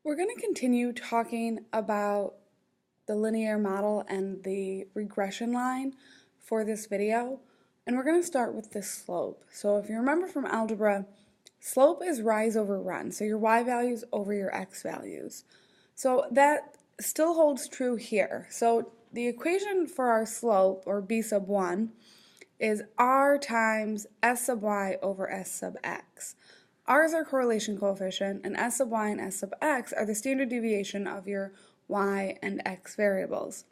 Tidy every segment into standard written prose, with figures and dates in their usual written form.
We're going to continue talking about the linear model and the regression line for this video, and we're going to start with the slope. So if you remember from algebra, slope is rise over run, so your y values over your x values. So that still holds true here. So the equation for our slope, or b sub 1, is r times s sub y over s sub x. R is our correlation coefficient, and s sub y and s sub x are the standard deviation of your y and x variables.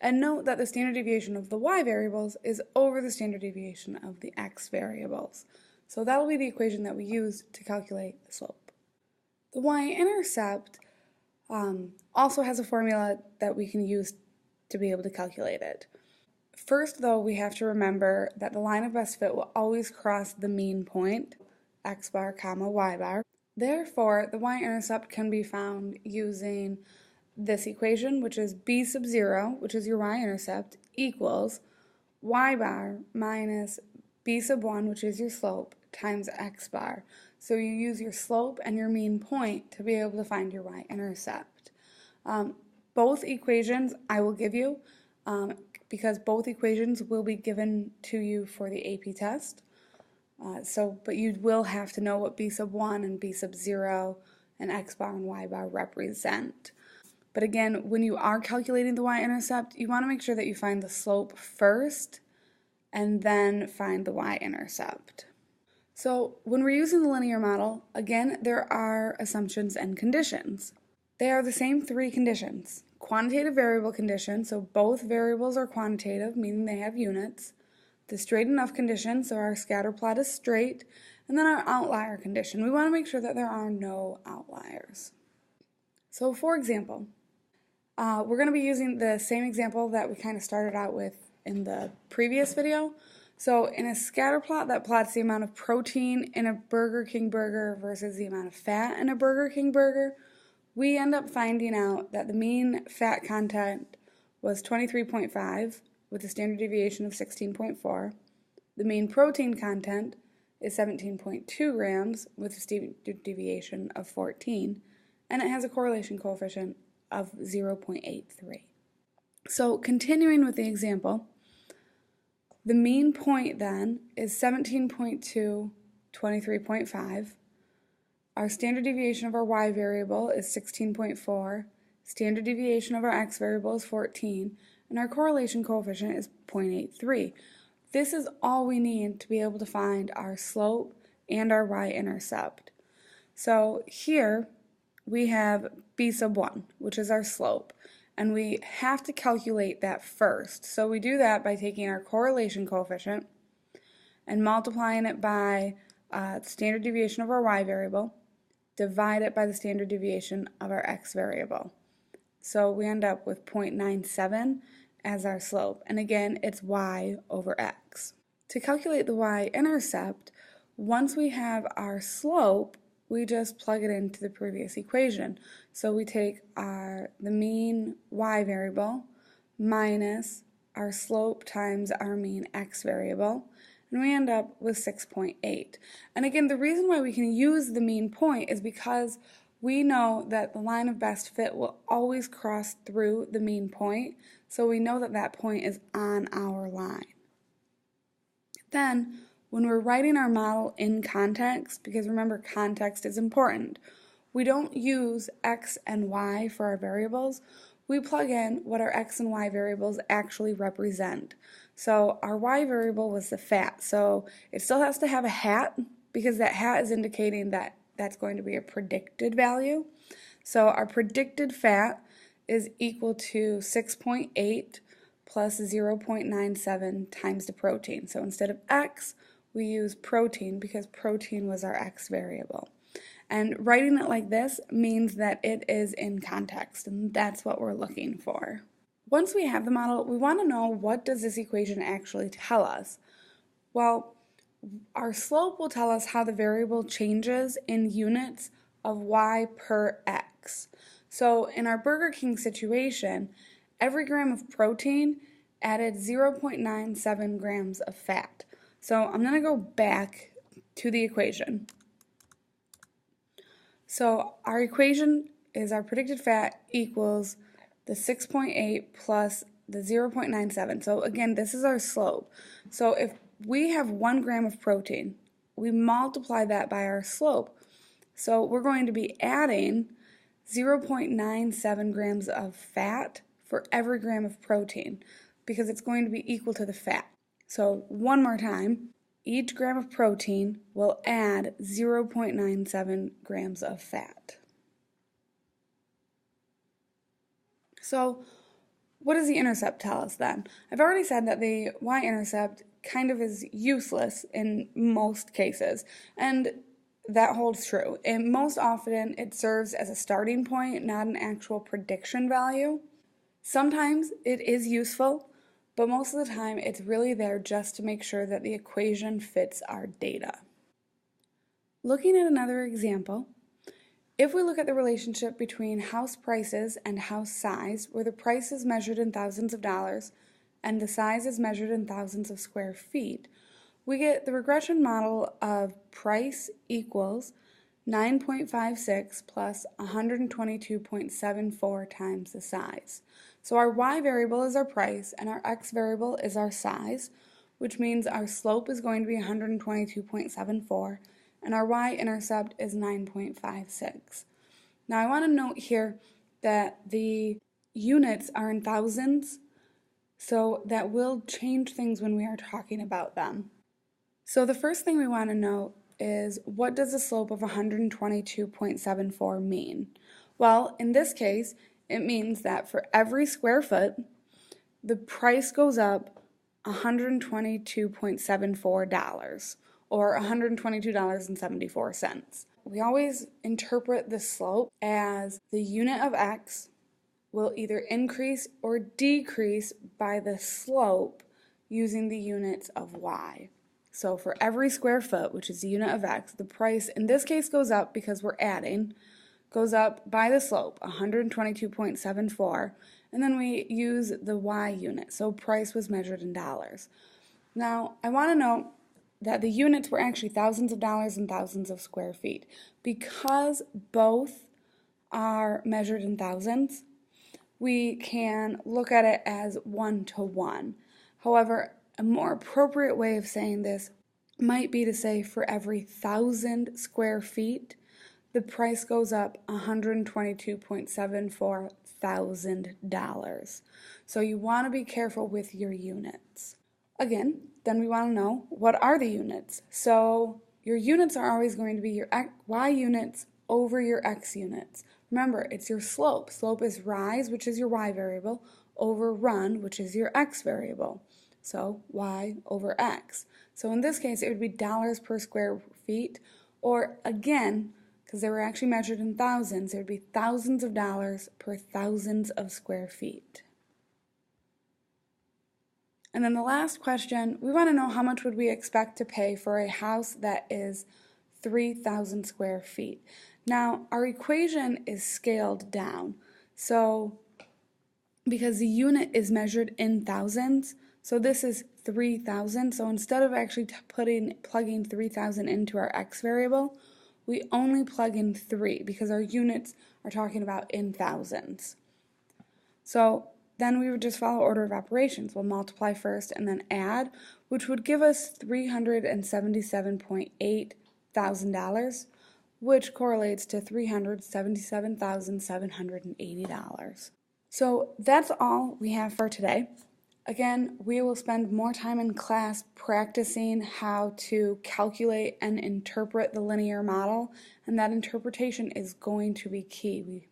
And note that the standard deviation of the y variables is over the standard deviation of the x variables. So that will be the equation that we use to calculate the slope. The y-intercept also has a formula that we can use to be able to calculate it. First, though, we have to remember that the line of best fit will always cross the mean point, x bar comma y bar. Therefore, the y-intercept can be found using this equation, which is b sub 0, which is your y-intercept, equals y bar minus b sub 1, which is your slope, times x bar. So you use your slope and your mean point to be able to find your y-intercept. Both equations I will give you because both equations will be given to you for the AP test. But you will have to know what b sub 1 and b sub 0 and x bar and y bar represent. But again, when you are calculating the y-intercept, you want to make sure that you find the slope first and then find the y-intercept. So when we're using the linear model, again, there are assumptions and conditions. They are the same three conditions. Quantitative variable condition, so both variables are quantitative, meaning they have units. The straight enough condition, so our scatter plot is straight, and then our outlier condition. We want to make sure that there are no outliers. So for example, we're going to be using the same example that we kind of started out with in the previous video. So in a scatter plot that plots the amount of protein in a Burger King burger versus the amount of fat in a Burger King burger, we end up finding out that the mean fat content was 23.5 with a standard deviation of 16.4. The mean protein content is 17.2 grams with a standard deviation of 14, and it has a correlation coefficient of 0.83. So continuing with the example, the mean point then is 17.2, 23.5. Our standard deviation of our y variable is 16.4. Standard deviation of our x variable is 14. And our correlation coefficient is 0.83. This is all we need to be able to find our slope and our y-intercept. So here we have b sub 1, which is our slope, and we have to calculate that first. So we do that by taking our correlation coefficient and multiplying it by the standard deviation of our y variable, divide it by the standard deviation of our x variable. So we end up with 0.97 as our slope, and again, it's y over x. To calculate the y-intercept, once we have our slope, we just plug it into the previous equation. So we take the mean y variable minus our slope times our mean x variable, and we end up with 6.8. And again, the reason why we can use the mean point is because we know that the line of best fit will always cross through the mean point, so we know that that point is on our line. Then, when we're writing our model in context, because remember, context is important, we don't use x and y for our variables. We plug in what our x and y variables actually represent. So our y variable was the fat, so it still has to have a hat, because that hat is indicating that that's going to be a predicted value. So our predicted fat is equal to 6.8 plus 0.97 times the protein. So instead of x, we use protein because protein was our x variable. And writing it like this means that it is in context, and that's what we're looking for. Once we have the model, we want to know, what does this equation actually tell us? Well, our slope will tell us how the variable changes in units of y per x. So in our Burger King situation, every gram of protein added 0.97 grams of fat. So I'm going to go back to the equation. So our equation is our predicted fat equals the 6.8 plus the 0.97. So again, this is our slope. So if we have 1 gram of protein, we multiply that by our slope. So we're going to be adding 0.97 grams of fat for every gram of protein because it's going to be equal to the fat. So one more time, each gram of protein will add 0.97 grams of fat. So what does the intercept tell us then? I've already said that the y-intercept kind of is useless in most cases, and that holds true. And most often it serves as a starting point, not an actual prediction value. Sometimes it is useful, but most of the time it's really there just to make sure that the equation fits our data. Looking at another example, if we look at the relationship between house prices and house size, where the price is measured in thousands of dollars and the size is measured in thousands of square feet, we get the regression model of price equals 9.56 plus 122.74 times the size. So our y variable is our price and our x variable is our size, which means our slope is going to be 122.74 and our y-intercept is 9.56. Now I want to note here that the units are in thousands, so that will change things when we are talking about them. So the first thing we want to note is, what does the slope of 122.74 mean? Well, in this case, it means that for every square foot, the price goes up $122.74, or $122.74. We always interpret the slope as the unit of x will either increase or decrease by the slope using the units of y. So for every square foot, which is the unit of x, the price in this case goes up because we're adding, goes up by the slope, 122.74, and then we use the y unit, so price was measured in dollars. Now, I want to note that the units were actually thousands of dollars and thousands of square feet. Because both are measured in thousands, we can look at it as 1-to-1. However, a more appropriate way of saying this might be to say for every 1,000 square feet, the price goes up $122.74 thousand. So you want to be careful with your units. Again, then we want to know, what are the units? So your units are always going to be your y units over your x units. Remember, it's your slope. Slope is rise, which is your y variable, over run, which is your x variable. So y over x. So in this case, it would be dollars per square feet, or again, because they were actually measured in thousands, it would be thousands of dollars per thousands of square feet. And then the last question, we want to know how much would we expect to pay for a house that is 3,000 square feet. Now, our equation is scaled down. So, because the unit is measured in thousands, so this is 3,000. So instead of actually plugging 3,000 into our x variable, we only plug in 3 because our units are talking about in thousands. So then we would just follow order of operations. We'll multiply first and then add, which would give us $377.8 thousand, which correlates to $377,780. So that's all we have for today. Again, we will spend more time in class practicing how to calculate and interpret the linear model, and that interpretation is going to be key. We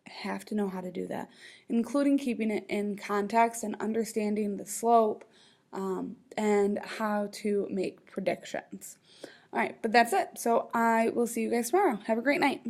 have to know how to do that, including keeping it in context and understanding the slope and how to make predictions. All right, but that's it. So I will see you guys tomorrow. Have a great night.